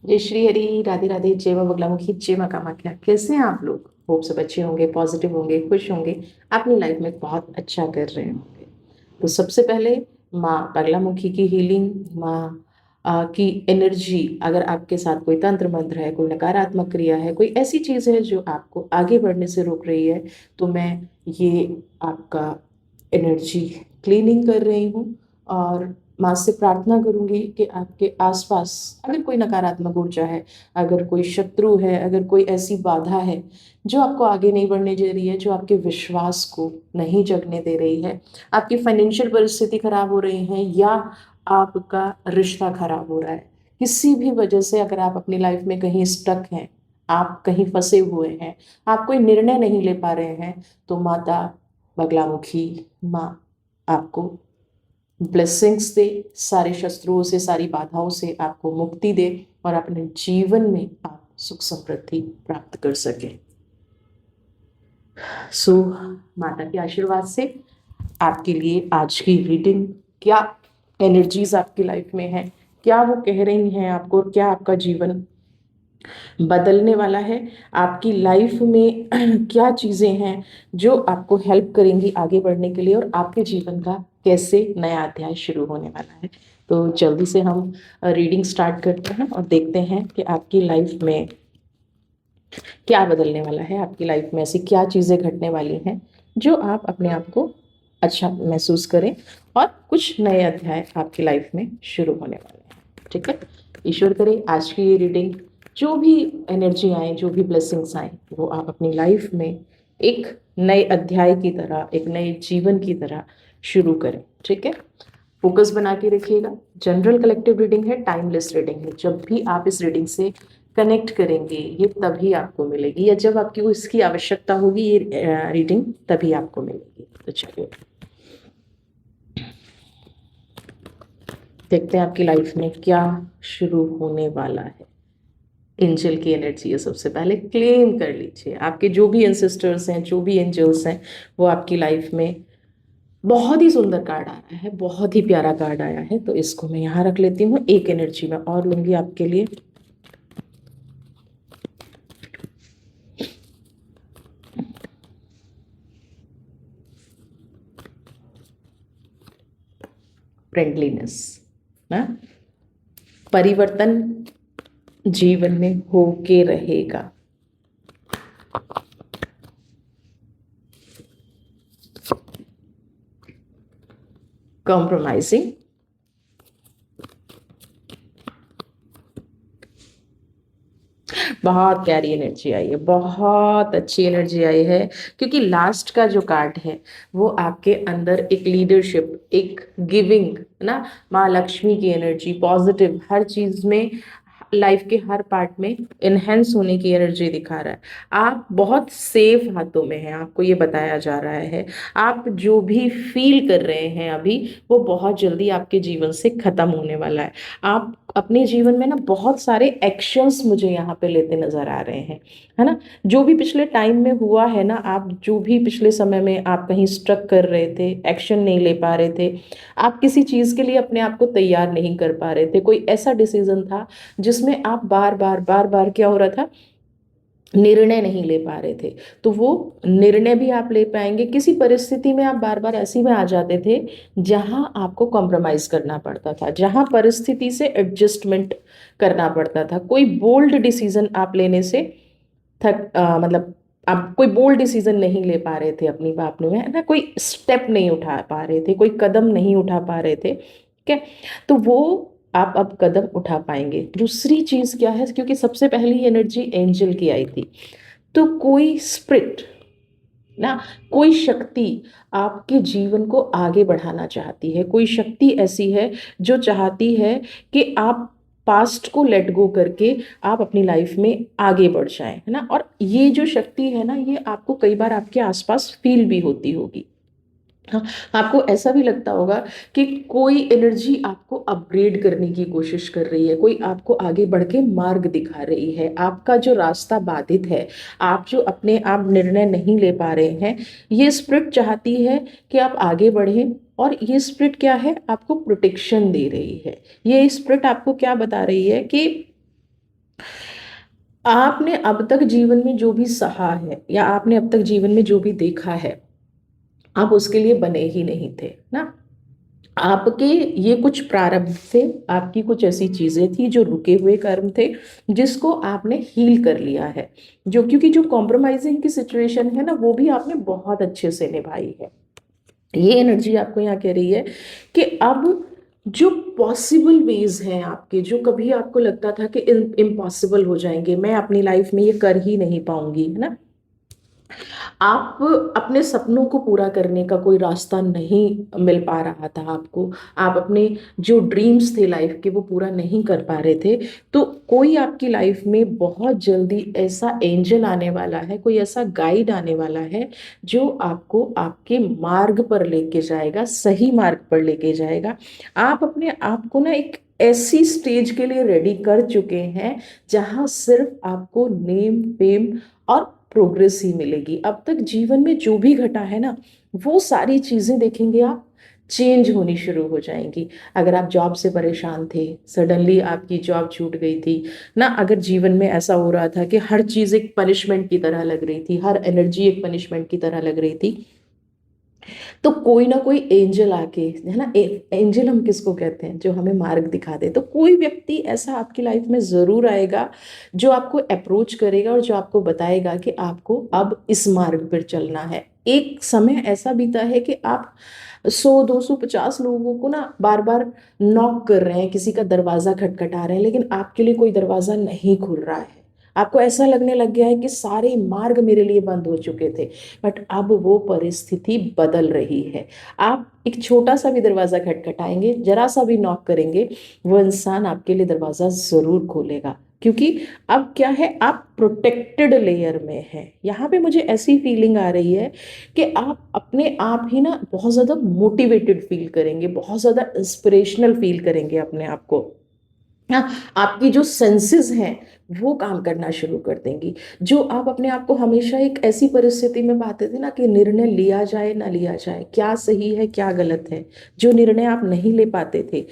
जय श्री हरि, राधे राधे, जय मां बगलामुखी, जय मां कामाख्या। कैसे हैं आप लोग? होप सब अच्छे होंगे, पॉजिटिव होंगे, खुश होंगे, अपनी लाइफ में बहुत अच्छा कर रहे होंगे। तो सबसे पहले माँ बगलामुखी की हीलिंग, माँ की एनर्जी, अगर आपके साथ कोई तंत्र मंत्र है, कोई नकारात्मक क्रिया है, कोई ऐसी चीज़ है जो आपको आगे बढ़ने से रोक रही है, तो मैं ये आपका एनर्जी क्लीनिंग कर रही हूँ। और माँ से प्रार्थना करूंगी कि आपके आसपास अगर कोई नकारात्मक ऊर्जा है, अगर कोई शत्रु है, अगर कोई ऐसी बाधा है जो आपको आगे नहीं बढ़ने दे रही है, जो आपके विश्वास को नहीं जगने दे रही है, आपकी फाइनेंशियल परिस्थिति खराब हो रही है, या आपका रिश्ता खराब हो रहा है, किसी भी वजह से अगर आप अपनी लाइफ में कहीं स्टक हैं, आप कहीं फंसे हुए हैं, आप कोई निर्णय नहीं ले पा रहे हैं, तो माता बगलामुखी माँ आपको ब्लेसिंग्स दे, सारे शत्रुओं से, सारी बाधाओं से आपको मुक्ति दे और अपने जीवन में आप सुख समृद्धि प्राप्त कर सके। सो माता के आशीर्वाद से आपके लिए आज की रीडिंग, क्या एनर्जीज आपकी लाइफ में है, क्या वो कह रही हैं आपको, क्या आपका जीवन बदलने वाला है, आपकी लाइफ में क्या चीज़ें हैं जो आपको हेल्प करेंगी आगे बढ़ने के लिए, और आपके जीवन का कैसे नया अध्याय शुरू होने वाला है। तो जल्दी से हम रीडिंग स्टार्ट करते हैं और देखते हैं कि आपकी लाइफ में क्या बदलने वाला है, आपकी लाइफ में ऐसी क्या चीज़ें घटने वाली हैं जो आप अपने आप को अच्छा महसूस करें और कुछ नए अध्याय आपकी लाइफ में शुरू होने वाले हैं। ठीक है, ईश्वर करे आज की ये रीडिंग, जो भी एनर्जी आए, जो भी ब्लेसिंग्स आए, वो आप अपनी लाइफ में एक नए अध्याय की तरह, एक नए जीवन की तरह शुरू करें। ठीक है, फोकस बना के रखिएगा। जनरल कलेक्टिव रीडिंग है, टाइमलेस रीडिंग है। जब भी आप इस रीडिंग से कनेक्ट करेंगे, ये तभी आपको मिलेगी, या जब आपकी को इसकी आवश्यकता होगी, ये रीडिंग तभी आपको मिलेगी। तो चलिए देखते हैं आपकी लाइफ में क्या शुरू होने वाला है। एंजल की एनर्जी है, सबसे पहले क्लेम कर लीजिए। आपके जो भी एंसेस्टर्स हैं, जो भी एंजल्स हैं, वो आपकी लाइफ में, बहुत ही सुंदर कार्ड आया है, बहुत ही प्यारा कार्ड आया है। तो इसको मैं यहाँ रख लेती हूँ, एक एनर्जी में और लूंगी आपके लिए। फ्रेंडलीनेस ना, परिवर्तन जीवन में होके रहेगा। कॉम्प्रोमाइजिंग, बहुत प्यारी एनर्जी आई है, बहुत अच्छी एनर्जी आई है, क्योंकि लास्ट का जो कार्ड है वो आपके अंदर एक लीडरशिप, एक गिविंग ना, माँ लक्ष्मी की एनर्जी, पॉजिटिव, हर चीज में, लाइफ के हर पार्ट में इनहेंस होने की एनर्जी दिखा रहा है। आप बहुत सेफ हाथों में हैं, आपको ये बताया जा रहा है। आप जो भी फील कर रहे हैं अभी, वो बहुत जल्दी आपके जीवन से खत्म होने वाला है। आप अपने जीवन में ना बहुत सारे एक्शंस मुझे यहाँ पे लेते नजर आ रहे हैं, है ना। जो भी पिछले टाइम में हुआ है ना, आप जो भी पिछले समय में आप कहीं स्ट्रक कर रहे थे, एक्शन नहीं ले पा रहे थे, आप किसी चीज के लिए अपने आप को तैयार नहीं कर पा रहे थे, कोई ऐसा डिसीजन था जिसमें आप बार बार क्या हो रहा था, निर्णय नहीं ले पा रहे थे, तो वो निर्णय भी आप ले पाएंगे। किसी परिस्थिति में आप बार बार ऐसी में आ जाते थे जहां आपको कॉम्प्रोमाइज करना पड़ता था, जहां परिस्थिति से एडजस्टमेंट करना पड़ता था, कोई बोल्ड डिसीजन आप लेने से मतलब आप कोई बोल्ड डिसीजन नहीं ले पा रहे थे अपनी बात में, है ना, कोई स्टेप नहीं उठा पा रहे थे, कोई कदम नहीं उठा पा रहे थे। ठीक है, तो वो आप अब कदम उठा पाएंगे। दूसरी चीज क्या है, क्योंकि सबसे पहली एनर्जी एंजल की आई थी, तो कोई स्पिरिट ना, कोई शक्ति आपके जीवन को आगे बढ़ाना चाहती है, कोई शक्ति ऐसी है जो चाहती है कि आप पास्ट को लेट गो करके आप अपनी लाइफ में आगे बढ़ जाएं, है ना। और ये जो शक्ति है ना, ये आपको कई बार आपके आसपास फील भी होती होगी। हाँ, आपको ऐसा भी लगता होगा कि कोई एनर्जी आपको अपग्रेड करने की कोशिश कर रही है, कोई आपको आगे बढ़ के मार्ग दिखा रही है, आपका जो रास्ता बाधित है, आप जो अपने आप निर्णय नहीं ले पा रहे हैं, ये स्पिरिट चाहती है कि आप आगे बढ़ें। और ये स्पिरिट क्या है, आपको प्रोटेक्शन दे रही है। ये स्पिरिट आपको क्या बता रही है कि आपने अब तक जीवन में जो भी सहा है या आपने अब तक जीवन में जो भी देखा है, आप उसके लिए बने ही नहीं थे ना। आपके ये कुछ प्रारब्ध थे, आपकी कुछ ऐसी चीजें थी जो रुके हुए कर्म थे, जिसको आपने हील कर लिया है। जो क्योंकि जो कॉम्प्रोमाइजिंग की सिचुएशन है ना, वो भी आपने बहुत अच्छे से निभाई है। ये एनर्जी आपको यहाँ कह रही है कि अब जो पॉसिबल वेज हैं आपके, जो कभी आपको लगता था कि इम्पॉसिबल हो जाएंगे, मैं अपनी लाइफ में ये कर ही नहीं पाऊंगी, है ना, आप अपने सपनों को पूरा करने का कोई रास्ता नहीं मिल पा रहा था आपको, आप अपने जो ड्रीम्स थे लाइफ के वो पूरा नहीं कर पा रहे थे, तो कोई आपकी लाइफ में बहुत जल्दी ऐसा एंजल आने वाला है, कोई ऐसा गाइड आने वाला है जो आपको आपके मार्ग पर लेके जाएगा, सही मार्ग पर लेके जाएगा। आप अपने आप को ना एक ऐसी स्टेज के लिए रेडी कर चुके हैं जहां सिर्फ आपको नेम फेम और प्रोग्रेस ही मिलेगी। अब तक जीवन में जो भी घटा है ना, वो सारी चीजें देखेंगे आप, चेंज होनी शुरू हो जाएंगी। अगर आप जॉब से परेशान थे, सडनली आपकी जॉब छूट गई थी ना, अगर जीवन में ऐसा हो रहा था कि हर चीज एक पनिशमेंट की तरह लग रही थी, हर एनर्जी एक पनिशमेंट की तरह लग रही थी, तो कोई ना कोई एंजल आके, है ना, एंजल हम किसको कहते हैं, जो हमें मार्ग दिखा दे, तो कोई व्यक्ति ऐसा आपकी लाइफ में जरूर आएगा जो आपको अप्रोच करेगा और जो आपको बताएगा कि आपको अब इस मार्ग पर चलना है। एक समय ऐसा बीता है कि आप 100 200 50 लोगों को ना बार बार नॉक कर रहे हैं, किसी का दरवाजा खटखटा रहे हैं, लेकिन आपके लिए कोई दरवाजा नहीं खुल रहा है। आपको ऐसा लगने लग गया है कि सारे मार्ग मेरे लिए बंद हो चुके थे, बट अब वो परिस्थिति बदल रही है। आप एक छोटा सा भी दरवाजा खटखटाएंगे, जरा सा भी नॉक करेंगे, वो इंसान आपके लिए दरवाजा जरूर खोलेगा, क्योंकि अब क्या है, आप प्रोटेक्टेड लेयर में हैं। यहाँ पे मुझे ऐसी फीलिंग आ रही है कि आप अपने आप ही ना बहुत ज़्यादा मोटिवेटेड फील करेंगे, बहुत ज़्यादा इंस्पिरेशनल फील करेंगे अपने आप को। हाँ, आपकी जो सेंसेस हैं वो काम करना शुरू कर देंगी। जो आप अपने आप को हमेशा एक ऐसी परिस्थिति में पाते थे ना कि निर्णय लिया जाए ना लिया जाए, क्या सही है क्या गलत है, जो निर्णय आप नहीं ले पाते थे,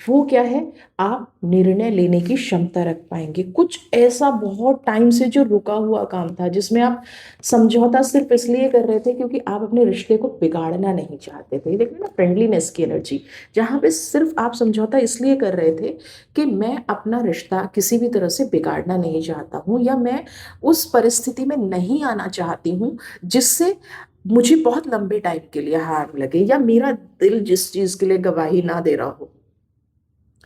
वो क्या है, आप निर्णय लेने की क्षमता रख पाएंगे। कुछ ऐसा बहुत टाइम से जो रुका हुआ काम था, जिसमें आप समझौता सिर्फ इसलिए कर रहे थे क्योंकि आप अपने रिश्ते को बिगाड़ना नहीं चाहते थे। देखिए ना, फ्रेंडलीनेस की एनर्जी, जहाँ पे सिर्फ आप समझौता इसलिए कर रहे थे कि मैं अपना रिश्ता किसी भी तरह से बिगाड़ना नहीं चाहता हूँ, या मैं उस परिस्थिति में नहीं आना चाहती हूँ जिससे मुझे बहुत लंबे टाइम के लिए हार्म लगे, या मेरा दिल जिस चीज के लिए गवाही ना दे रहा हो।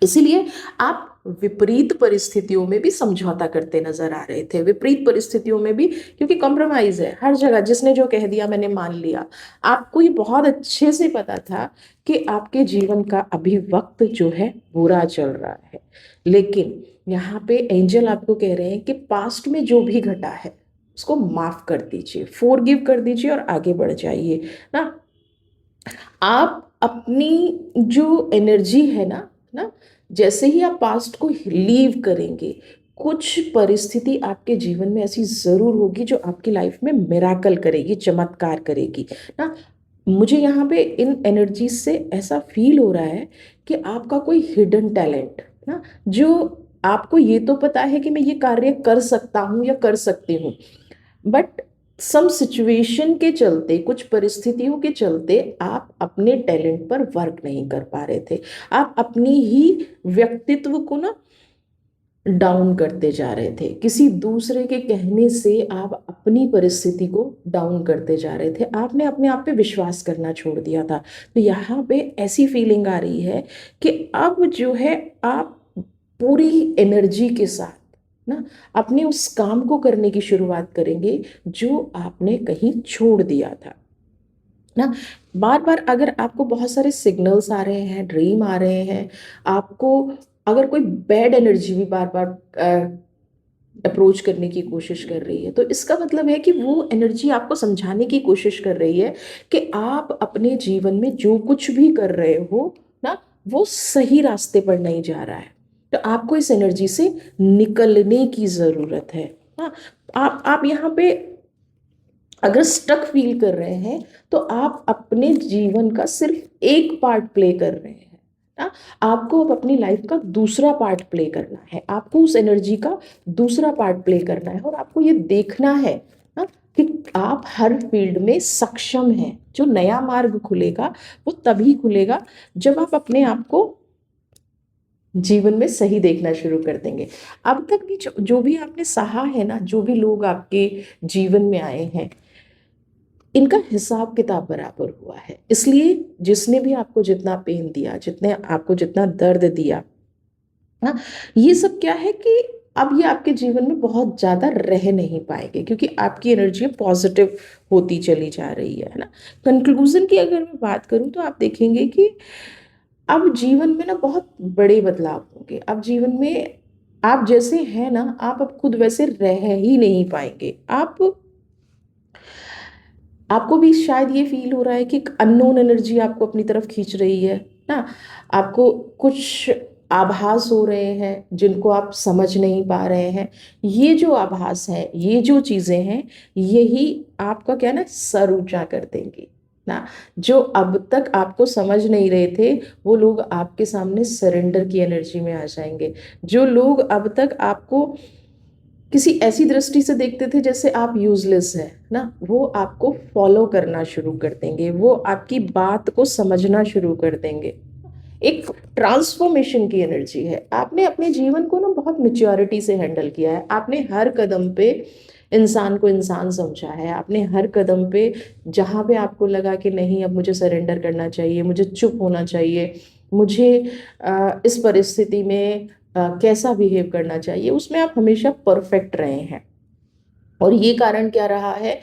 इसीलिए आप विपरीत परिस्थितियों में भी समझौता करते नजर आ रहे थे, विपरीत परिस्थितियों में भी, क्योंकि कॉम्प्रोमाइज है हर जगह, जिसने जो कह दिया मैंने मान लिया। आपको ये बहुत अच्छे से पता था कि आपके जीवन का अभी वक्त जो है बुरा चल रहा है, लेकिन यहाँ पे एंजल आपको कह रहे हैं कि पास्ट में जो भी घटा है उसको माफ कर दीजिए, फॉरगिव कर दीजिए और आगे बढ़ जाइए ना। आप अपनी जो एनर्जी है ना, जैसे ही आप पास्ट को लीव करेंगे, कुछ परिस्थिति आपके जीवन में ऐसी जरूर होगी जो आपकी लाइफ में मिराकल करेगी, चमत्कार करेगी ना। मुझे यहाँ पे इन एनर्जीज से ऐसा फील हो रहा है कि आपका कोई हिडन टैलेंट ना, जो आपको ये तो पता है कि मैं ये कार्य कर सकता हूँ या कर सकती हूँ, बट सम सिचुएशन के चलते, कुछ परिस्थितियों के चलते आप अपने टैलेंट पर वर्क नहीं कर पा रहे थे। आप अपनी ही व्यक्तित्व को ना डाउन करते जा रहे थे, किसी दूसरे के कहने से आप अपनी परिस्थिति को डाउन करते जा रहे थे, आपने अपने आप पे विश्वास करना छोड़ दिया था। तो यहाँ पे ऐसी फीलिंग आ रही है कि अब जो है, आप पूरी एनर्जी के साथ ना अपने उस काम को करने की शुरुआत करेंगे जो आपने कहीं छोड़ दिया था ना। बार बार अगर आपको बहुत सारे सिग्नल्स आ रहे हैं, ड्रीम आ रहे हैं, आपको अगर कोई बैड एनर्जी भी बार बार अप्रोच करने की कोशिश कर रही है, तो इसका मतलब है कि वो एनर्जी आपको समझाने की कोशिश कर रही है कि आप अपने जीवन में जो कुछ भी कर रहे हो ना, वो सही रास्ते पर नहीं जा रहा है। तो आपको इस एनर्जी से निकलने की जरूरत है। हाँ, आप यहाँ पे अगर स्टक फील कर रहे हैं, तो आप अपने जीवन का सिर्फ एक पार्ट प्ले कर रहे हैं ना। आपको अब अपनी लाइफ का दूसरा पार्ट प्ले करना है, आपको उस एनर्जी का दूसरा पार्ट प्ले करना है, और आपको ये देखना है ना कि आप हर फील्ड में सक्षम हैं। जो नया मार्ग खुलेगा वो तभी खुलेगा जब आप अपने आप को जीवन में सही देखना शुरू कर देंगे। अब तक भी जो भी आपने सहा है ना, जो भी लोग आपके जीवन में आए हैं, इनका हिसाब किताब बराबर हुआ है। इसलिए जिसने भी आपको जितना पेन दिया, जितने आपको जितना दर्द दिया ना, ये सब क्या है कि अब ये आपके जीवन में बहुत ज्यादा रह नहीं पाएंगे, क्योंकि आपकी एनर्जी पॉजिटिव होती चली जा रही है ना। कंक्लूजन की अगर मैं बात करूं तो आप देखेंगे कि अब जीवन में ना बहुत बड़े बदलाव होंगे। अब जीवन में आप जैसे हैं ना, आप अब खुद वैसे रह ही नहीं पाएंगे। आपको भी शायद ये फील हो रहा है कि एक अननोन एनर्जी आपको अपनी तरफ खींच रही है ना। आपको कुछ आभास हो रहे हैं जिनको आप समझ नहीं पा रहे हैं। ये जो आभास है, ये जो चीजें हैं, यही आपका क्या ना सर ऊंचा कर देंगी ना। जो अब तक आपको समझ नहीं रहे थे, वो लोग आपके सामने सरेंडर की एनर्जी में आ जाएंगे। जो लोग अब तक आपको किसी ऐसी दृष्टि से देखते थे जैसे आप यूजलेस है ना, वो आपको फॉलो करना शुरू कर देंगे, वो आपकी बात को समझना शुरू कर देंगे। एक ट्रांसफॉर्मेशन की एनर्जी है। आपने अपने जीवन को ना बहुत मेच्योरिटी से हैंडल किया है। आपने हर कदम पे इंसान को इंसान समझा है। आपने हर कदम पे जहाँ पे आपको लगा कि नहीं अब मुझे सरेंडर करना चाहिए, मुझे चुप होना चाहिए, मुझे इस परिस्थिति में कैसा बिहेव करना चाहिए, उसमें आप हमेशा परफेक्ट रहे हैं। और ये कारण क्या रहा है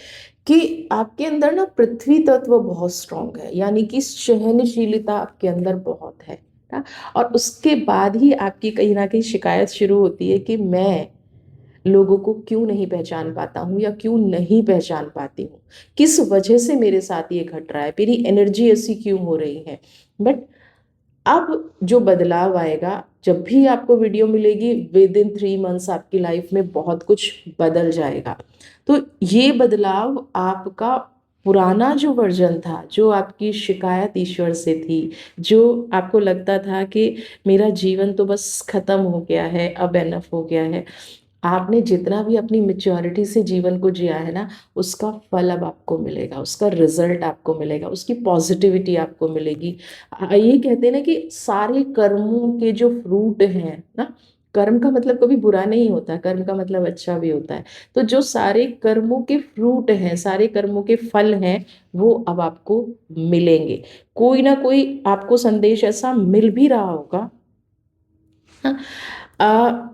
कि आपके अंदर ना पृथ्वी तत्व बहुत स्ट्रांग है, यानी कि सहनशीलता आपके अंदर बहुत है ना। और उसके बाद ही आपकी कहीं ना कहीं शिकायत शुरू होती है कि मैं लोगों को क्यों नहीं पहचान पाता हूँ, या क्यों नहीं पहचान पाती हूँ, किस वजह से मेरे साथ ये घट रहा है, मेरी एनर्जी ऐसी क्यों हो रही है। बट अब जो बदलाव आएगा, जब भी आपको वीडियो मिलेगी, विद इन 3 मंथ्स आपकी लाइफ में बहुत कुछ बदल जाएगा। तो ये बदलाव आपका पुराना जो वर्जन था, जो आपकी शिकायत ईश्वर से थी, जो आपको लगता था कि मेरा जीवन तो बस खत्म हो गया है, अब एनफ हो गया है, आपने जितना भी अपनी मेच्योरिटी से जीवन को जिया है ना, उसका फल अब आपको मिलेगा, उसका रिजल्ट आपको मिलेगा, उसकी पॉजिटिविटी आपको मिलेगी। ये कहते हैं ना कि सारे कर्मों के जो फ्रूट हैं ना, कर्म का मतलब कभी बुरा नहीं होता, कर्म का मतलब अच्छा भी होता है। तो जो सारे कर्मों के फ्रूट हैं, सारे कर्मों के फल हैं, वो अब आपको मिलेंगे। कोई ना कोई आपको संदेश ऐसा मिल भी रहा होगा, हाँ,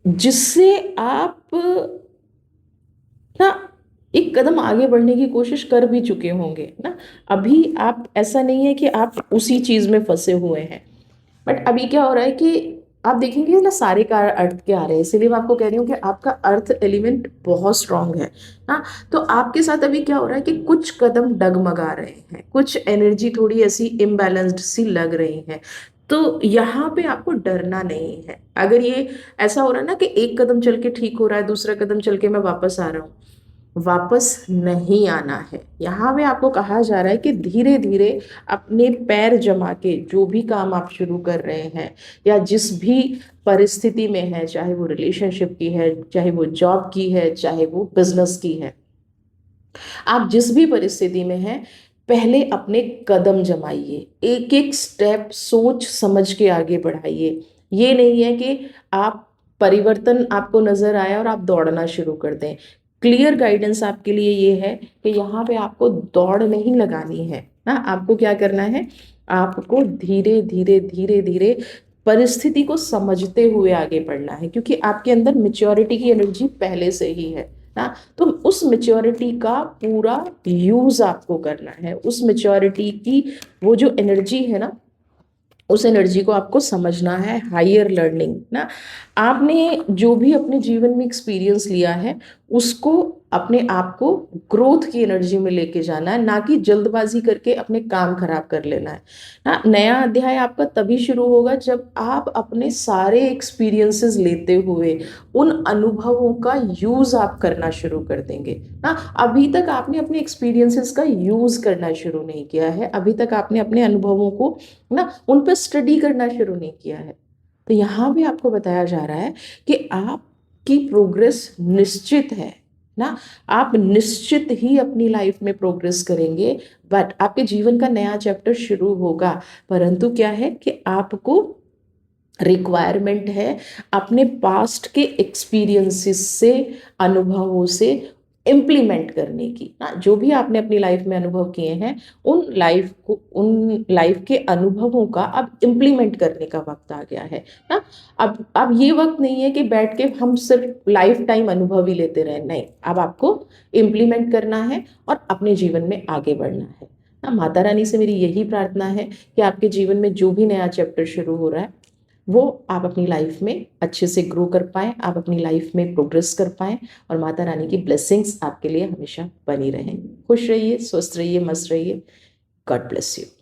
जिससे आप ना एक कदम आगे बढ़ने की कोशिश कर भी चुके होंगे ना। अभी आप, ऐसा नहीं है कि आप उसी चीज में फंसे हुए हैं, बट अभी क्या हो रहा है कि आप देखेंगे ना सारे का अर्थ क्या आ रहे हैं। इसीलिए मैं आपको कह रही हूँ कि आपका अर्थ एलिमेंट बहुत स्ट्रांग है ना। तो आपके साथ अभी क्या हो रहा है कि कुछ कदम डगमगा रहे हैं, कुछ एनर्जी थोड़ी ऐसी इम्बैलेंस्ड सी लग रही है। तो यहाँ पे आपको डरना नहीं है। अगर ये ऐसा हो रहा है ना कि एक कदम चल के ठीक हो रहा है, दूसरा कदम चल के मैं वापस आ रहा हूँ, वापस नहीं आना है। यहाँ पे आपको कहा जा रहा है कि धीरे धीरे अपने पैर जमा के जो भी काम आप शुरू कर रहे हैं, या जिस भी परिस्थिति में है, चाहे वो रिलेशनशिप की है, चाहे वो जॉब की है, चाहे वो बिजनेस की है, आप जिस भी परिस्थिति में हैं, पहले अपने कदम जमाइए, एक एक स्टेप सोच समझ के आगे बढ़ाइए। ये नहीं है कि आप परिवर्तन आपको नजर आया और आप दौड़ना शुरू कर दें। क्लियर गाइडेंस आपके लिए ये है कि यहाँ पे आपको दौड़ नहीं लगानी है ना। आपको क्या करना है, आपको धीरे धीरे धीरे धीरे परिस्थिति को समझते हुए आगे बढ़ना है, क्योंकि आपके अंदर मेच्योरिटी की एनर्जी पहले से ही है ना। तो उस मेच्योरिटी का पूरा यूज आपको करना है। उस मेच्योरिटी की वो जो एनर्जी है ना, उस एनर्जी को आपको समझना है। हायर लर्निंग ना, आपने जो भी अपने जीवन में एक्सपीरियंस लिया है, उसको अपने आप को ग्रोथ की एनर्जी में लेके जाना है, ना कि जल्दबाजी करके अपने काम खराब कर लेना है ना। नया अध्याय आपका तभी शुरू होगा जब आप अपने सारे एक्सपीरियंसेस लेते हुए उन अनुभवों का यूज आप करना शुरू कर देंगे ना। अभी तक आपने अपने एक्सपीरियंसेस का यूज करना शुरू नहीं किया है, अभी तक आपने अपने अनुभवों को ना उन पर स्टडी करना शुरू नहीं किया है। तो यहाँ भी आपको बताया जा रहा है कि आपकी प्रोग्रेस निश्चित है ना, आप निश्चित ही अपनी लाइफ में प्रोग्रेस करेंगे, बट आपके जीवन का नया चैप्टर शुरू होगा। परंतु क्या है कि आपको रिक्वायरमेंट है अपने पास्ट के एक्सपीरियंसेस से, अनुभवों से इम्प्लीमेंट करने की ना। जो भी आपने अपनी लाइफ में अनुभव किए हैं उन लाइफ के अनुभवों का अब इम्प्लीमेंट करने का वक्त आ गया है ना। अब ये वक्त नहीं है कि बैठ के हम सिर्फ लाइफ टाइम अनुभव ही लेते रहे, नहीं, अब आपको इम्प्लीमेंट करना है और अपने जीवन में आगे बढ़ना है ना। माता रानी से मेरी यही प्रार्थना है कि आपके जीवन में जो भी नया चैप्टर शुरू हो रहा है वो आप अपनी लाइफ में अच्छे से ग्रो कर पाएँ, आप अपनी लाइफ में प्रोग्रेस कर पाएँ और माता रानी की ब्लेसिंग्स आपके लिए हमेशा बनी रहें। खुश रहिए, स्वस्थ रहिए, मस्त रहिए। God bless you.